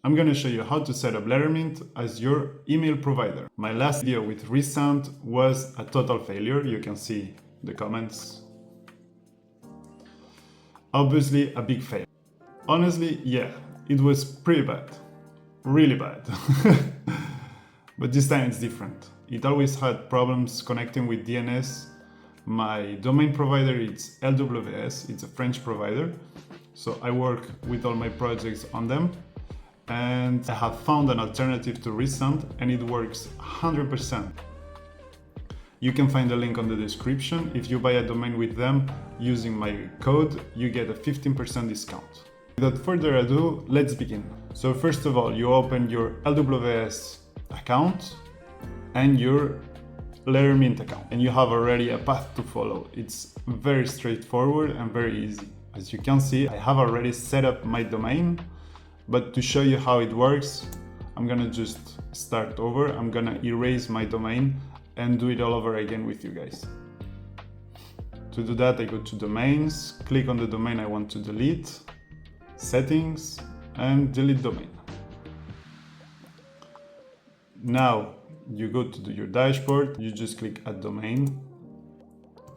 I'm going to show you how to set up Lettermint as your email provider. My last video with Resend was a total failure. You can see the comments. Obviously a big fail. Honestly, yeah, it was pretty bad. Really bad. But this time it's different. It always had problems connecting with DNS. My domain provider is LWS, it's a French provider. So I work with all my projects on them. And I have found an alternative to Resend and it works 100%. You can find the link on the description. If you buy a domain with them using my code, you get a 15% discount. Without further ado, let's begin. So first of all, you open your LWS account and your Lettermint account, and you have already a path to follow. It's very straightforward and very easy. As you can see, I have already set up my domain, but to show you how it works, I'm gonna just start over. I'm gonna erase my domain and do it all over again with you guys. To do that, I go to domains, click on the domain I want to delete, settings, and delete domain. Now you go to your dashboard, you just click add domain,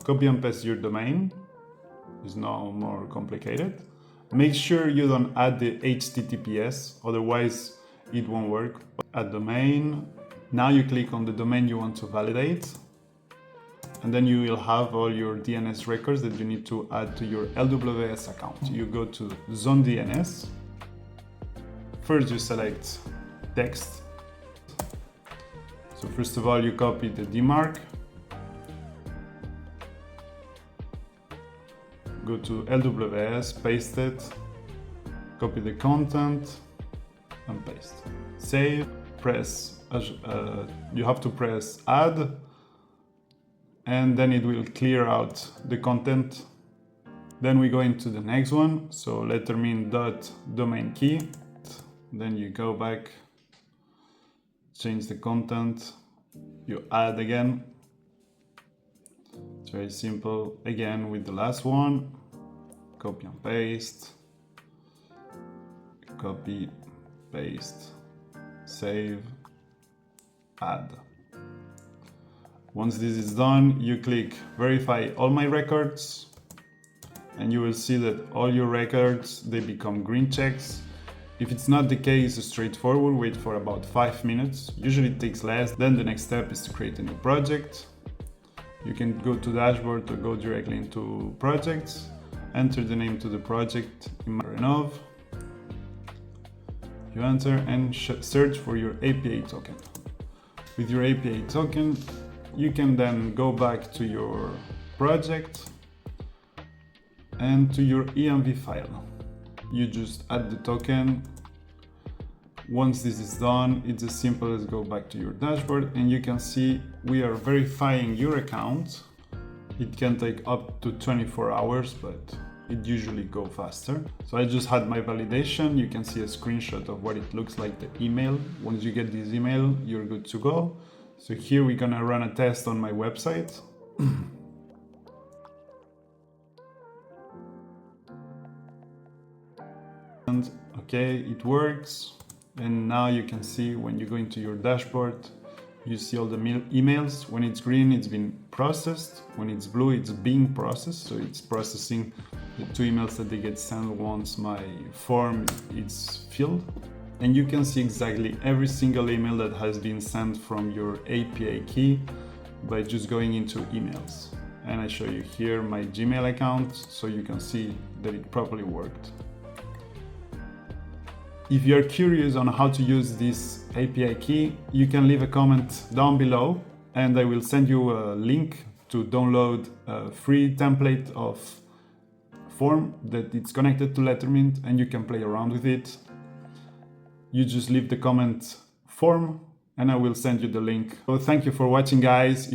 copy and paste your domain. It's no more complicated. Make sure you don't add the HTTPS, otherwise it won't work. Add domain. Now you click on the domain you want to validate, and then you will have all your DNS records that you need to add to your LWS account. You go to Zone DNS. First you select text. So first of all, you copy the DMARC, go to LWS, paste it, copy the content, and paste. Save, press, you have to press add, and then it will clear out the content. Then we go into the next one, so lettermint.domain key. Then you go back, change the content, you add again. It's very simple. Again with the last one, copy and paste, copy, paste, save, add. Once this is done, you click verify all my records, and you will see that all your records, they become green checks. If it's not the case, it's straightforward, wait for about 5 minutes. Usually it takes less. Then the next step is to create a new project. You can go to dashboard or go directly into projects, enter the name to the project in Renov. You enter and search for your API token. With your API token, you can then go back to your project and to your env file. You just add the token. Once this is done, it's as simple as go back to your dashboard, and you can see we are verifying your account. It can take up to 24 hours, but it usually go faster. So I just had my validation. You can see a screenshot of what it looks like, the email. Once you get this email, you're good to go. So here we're gonna run a test on my website. And okay, it works. And now you can see when you go into your dashboard, you see all the emails. When it's green, it's been processed. When it's blue, it's being processed. So it's processing the 2 emails that they get sent once my form is filled. And you can see exactly every single email that has been sent from your API key by just going into emails. And I show you here my Gmail account, so you can see that it properly worked. If you're curious on how to use this API key, you can leave a comment down below and I will send you a link to download a free template of form that it's connected to Lettermint, and you can play around with it. You just leave the comment form and I will send you the link. So thank you for watching, guys.